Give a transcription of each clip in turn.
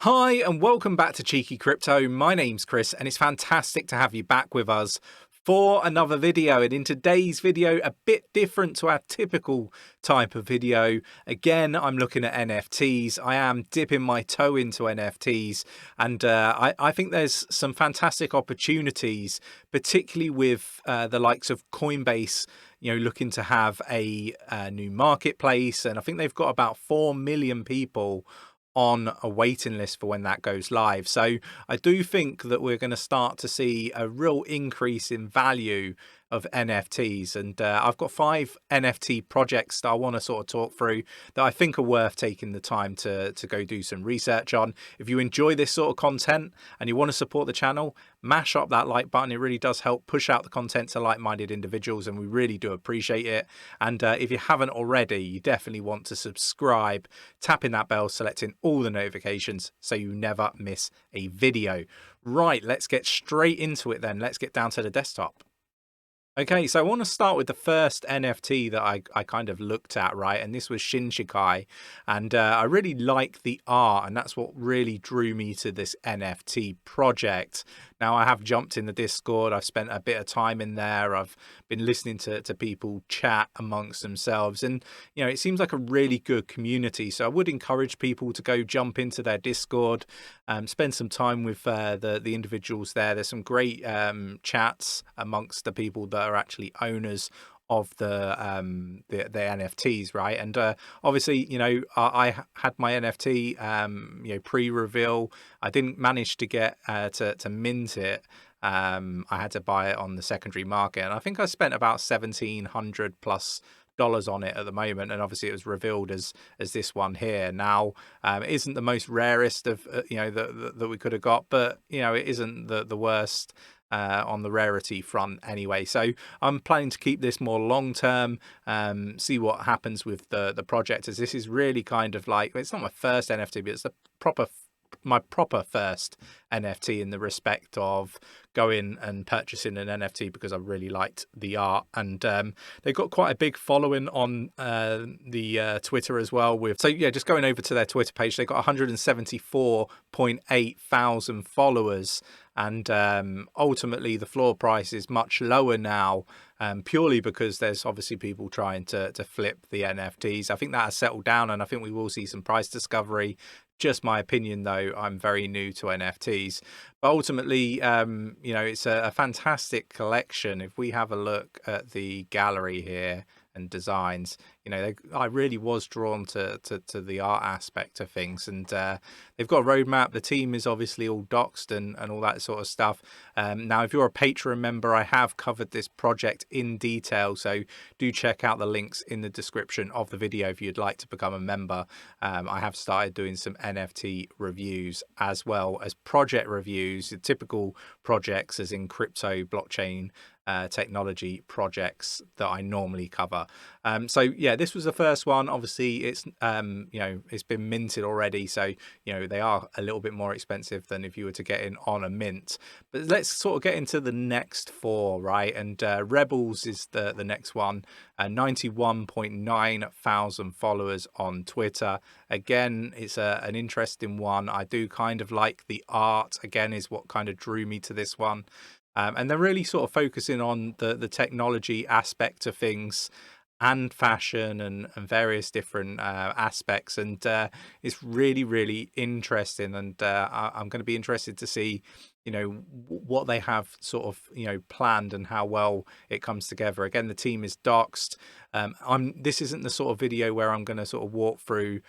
Hi and welcome back to Cheeky Crypto. My name's Chris and it's fantastic to have you back with us for another video. And in today's video, a bit different to our typical type of video. Again, I'm looking at NFTs. I am dipping my toe into NFTs, and I think there's some fantastic opportunities, particularly with the likes of Coinbase, looking to have a new marketplace. And I think they've got about 4 million people on a waiting list for when that goes live. So I do think that we're going to start to see a real increase in value of NFTs, and I've got 5 NFT projects that I want to sort of talk through that I think are worth taking the time to go do some research on. If you enjoy this sort of content and you want to support the channel, mash up that like button. It really does help push out the content to like-minded individuals, and we really do appreciate it. And if you haven't already, you definitely want to subscribe, tapping that bell, selecting all the notifications so you never miss a video. Right, let's get straight into it then. Let's get down to the desktop. Okay, so I want to start with the first NFT that I kind of looked at, right? And this was 𝗕𝗘𝗪𝗔𝗥𝗘. And I really like the art, and that's what really drew me to this NFT project. Now, I have jumped in the Discord. I've spent a bit of time in there. I've been listening to people chat amongst themselves. And, it seems like a really good community. So I would encourage people to go jump into their Discord, spend some time with the individuals there. There's some great chats amongst the people that are actually owners of the NFTs, right? And obviously, I had my NFT pre-reveal. I didn't manage to get to mint it. I had to buy it on the secondary market, and I think I spent about $1,700+ on it at the moment. And obviously it was revealed as this one here. Now it isn't the most rarest of that we could have got, but it isn't the worst on the rarity front anyway. So I'm planning to keep this more long term, see what happens with the project, as this is really kind of like, it's not my first NFT, but it's my proper first NFT in the respect of going and purchasing an NFT because I really liked the art. And they've got quite a big following on the Twitter as well. So yeah, just going over to their Twitter page, they've got 174.8 thousand followers. And ultimately the floor price is much lower now, purely because there's obviously people trying to flip the NFTs. I think that has settled down, and I think we will see some price discovery. Just my opinion though, I'm very new to NFTs. But ultimately, it's a fantastic collection. If we have a look at the gallery here and designs, I really was drawn to the art aspect of things. And they've got a roadmap. The team is obviously all doxed and all that sort of stuff. Now, if you're a Patreon member, I have covered this project in detail, so do check out the links in the description of the video if you'd like to become a member. I have started doing some NFT reviews as well as project reviews, typical projects as in crypto, blockchain, technology projects that I normally cover. So yeah, this was the first one. Obviously it's it's been minted already, so they are a little bit more expensive than if you were to get in on a mint. But let's sort of get into the next 4, right? And Rebels is the next one. 91.9 thousand followers on Twitter. Again, it's an interesting one. I do kind of like the art, again, is what kind of drew me to this one. And they're really sort of focusing on the technology aspect of things and fashion and various different aspects. And it's really, really interesting. And I'm going to be interested to see, what they have sort of, planned and how well it comes together. Again, the team is doxed. This isn't the sort of video where I'm going to sort of walk through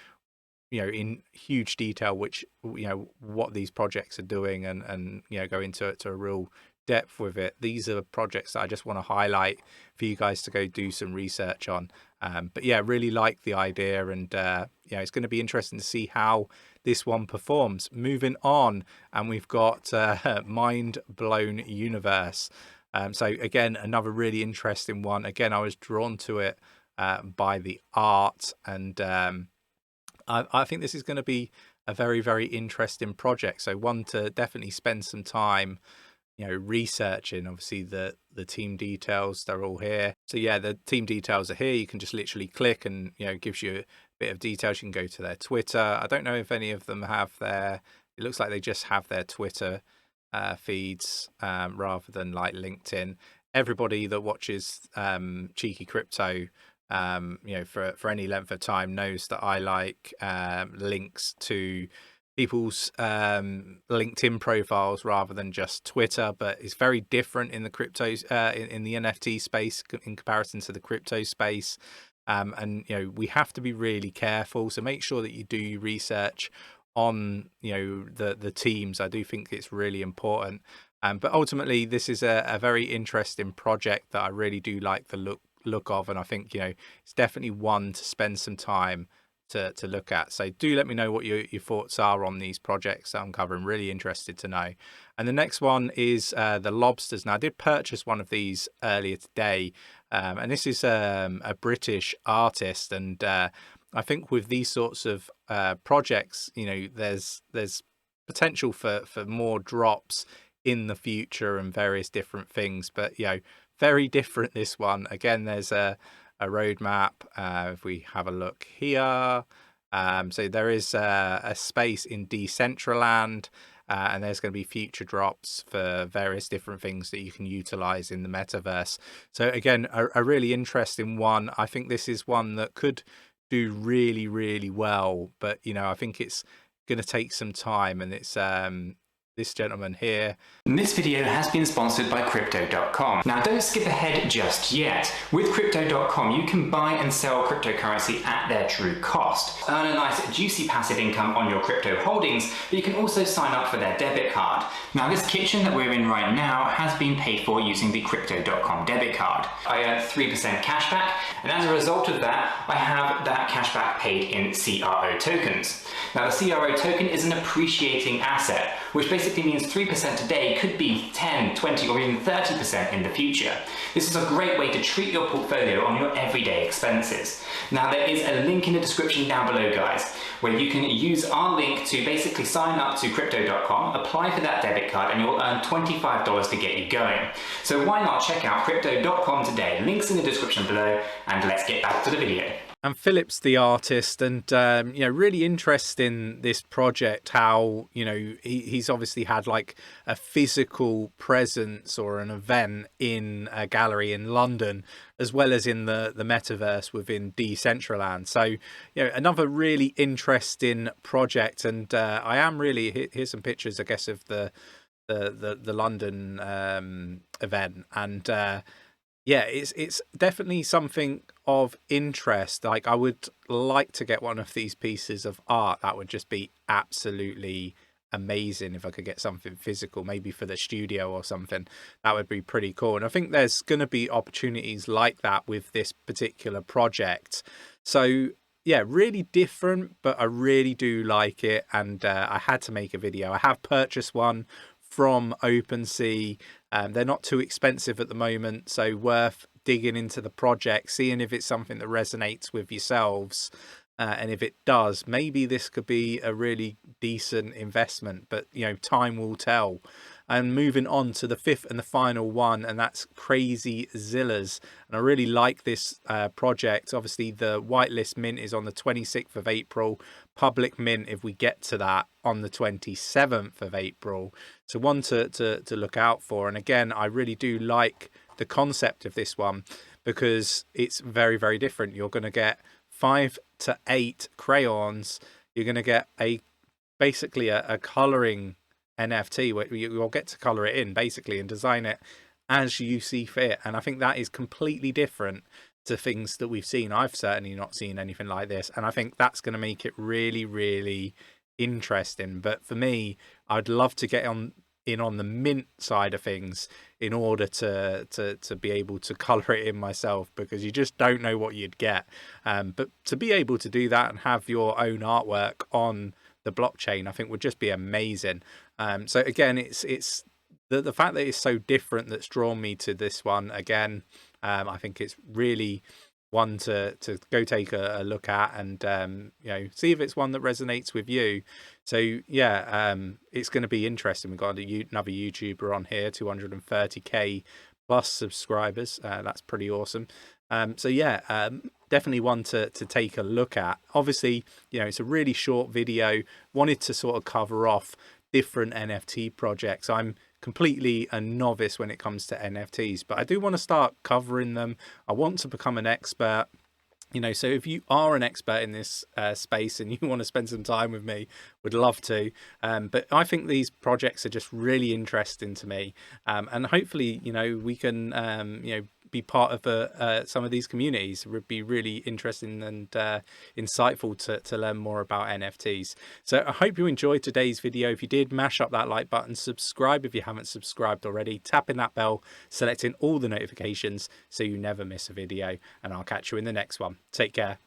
in huge detail what these projects are doing and go into a real depth with it. These are projects that I just want to highlight for you guys to go do some research on. But yeah, really like the idea, and it's going to be interesting to see how this one performs. Moving on, and we've got 𝗕𝗘𝗪𝗔𝗥𝗘. So again, another really interesting one. Again, I was drawn to it by the art, and I think this is going to be a very, very interesting project. So one to definitely spend some time researching. Obviously the team details, they're all here. So yeah, the team details are here. You can just literally click and it gives you a bit of details. You can go to their Twitter. I don't know if any of them have their It looks like they just have their Twitter feeds rather than like LinkedIn. Everybody that watches 𝗕𝗘𝗪𝗧𝗏, you know, for any length of time knows that I like links to people's LinkedIn profiles rather than just Twitter, but it's very different in the cryptos in the NFT space in comparison to the crypto space. And you know, we have to be really careful, so make sure that you do your research on, you know, the teams. I do think it's really important. But ultimately this is a very interesting project that I really do like the look of, and I think, you know, it's definitely one to spend some time to look at. So do let me know what your thoughts are on these projects that I'm covering. Really interested to know. And the next one is the lobsters. Now I did purchase one of these earlier today, and this is a British artist, and I think with these sorts of projects, you know, there's potential for more drops in the future and various different things. But you know, very different this one. Again, there's a roadmap. If we have a look here, so there is a space in Decentraland, and there's going to be future drops for various different things that you can utilize in the metaverse. So again, a really interesting one. I think this is one that could do really, really well, but you know, I think it's going to take some time, and it's this gentleman here. This video has been sponsored by Crypto.com. Now don't skip ahead just yet. With Crypto.com you can buy and sell cryptocurrency at their true cost. Earn a nice juicy passive income on your crypto holdings, but you can also sign up for their debit card. Now this kitchen that we're in right now has been paid for using the Crypto.com debit card. I earn 3% cashback, and as a result of that I have that cashback paid in CRO tokens. Now the CRO token is an appreciating asset, which basically means 3% today could be 10, 20 or even 30% in the future. This is a great way to treat your portfolio on your everyday expenses. Now there is a link in the description down below, guys, where you can use our link to basically sign up to Crypto.com, apply for that debit card, and you'll earn $25 to get you going. So why not check out Crypto.com today? Links in the description below, and let's get back to the video. And Philip's the artist, and you know, really interesting this project, how, you know, he's obviously had like a physical presence or an event in a gallery in London, as well as in the metaverse within Decentraland. So, you know, another really interesting project. And I am really, here's some pictures, I guess, of the London event, and yeah, it's definitely something of interest. Like, I would like to get one of these pieces of art. That would just be absolutely amazing if I could get something physical, maybe for the studio or something. That would be pretty cool. And I think there's going to be opportunities like that with this particular project. So yeah, really different, but I really do like it, and I had to make a video. I have purchased one from OpenSea. They're not too expensive at the moment, so worth digging into the project, seeing if it's something that resonates with yourselves, and if it does, maybe this could be a really decent investment. But you know, time will tell. And moving on to the fifth and the final one, and that's 𝗕𝗘𝗪𝗧𝗏. And I really like this project. Obviously the whitelist mint is on the 26th of April, public mint, if we get to that, on the 27th of April. So one to look out for. And again, I really do like the concept of this one, because it's very, very different. You're going to get 5 to 8 crayons. You're going to get basically a coloring NFT where you'll get to color it in basically and design it as you see fit. And I think that is completely different to things that we've seen. I've certainly not seen anything like this, and I think that's going to make it really, really interesting. But for me, I'd love to get in on the mint side of things in order to be able to color it in myself, because you just don't know what you'd get. But to be able to do that and have your own artwork on the blockchain, I think would just be amazing. So again, it's the fact that it's so different that's drawn me to this one. Again, I think it's really one to go take a look at, and you know, see if it's one that resonates with you. So yeah, it's going to be interesting. We've got another YouTuber on here, 230k plus subscribers. That's pretty awesome. So yeah, definitely one to take a look at. Obviously, you know, it's a really short video. Wanted to sort of cover off different NFT projects. I'm completely a novice when it comes to NFTs, but I do want to start covering them. I want to become an expert. You know, so if you are an expert in this space and you want to spend some time with me, would love to. But I think these projects are just really interesting to me, and hopefully, you know, we can, you know, be part of some of these communities. It would be really interesting and insightful to learn more about NFTs. So I hope you enjoyed today's video. If you did, mash up that like button, subscribe if you haven't subscribed already, tapping that bell, selecting all the notifications so you never miss a video, and I'll catch you in the next one. Take care.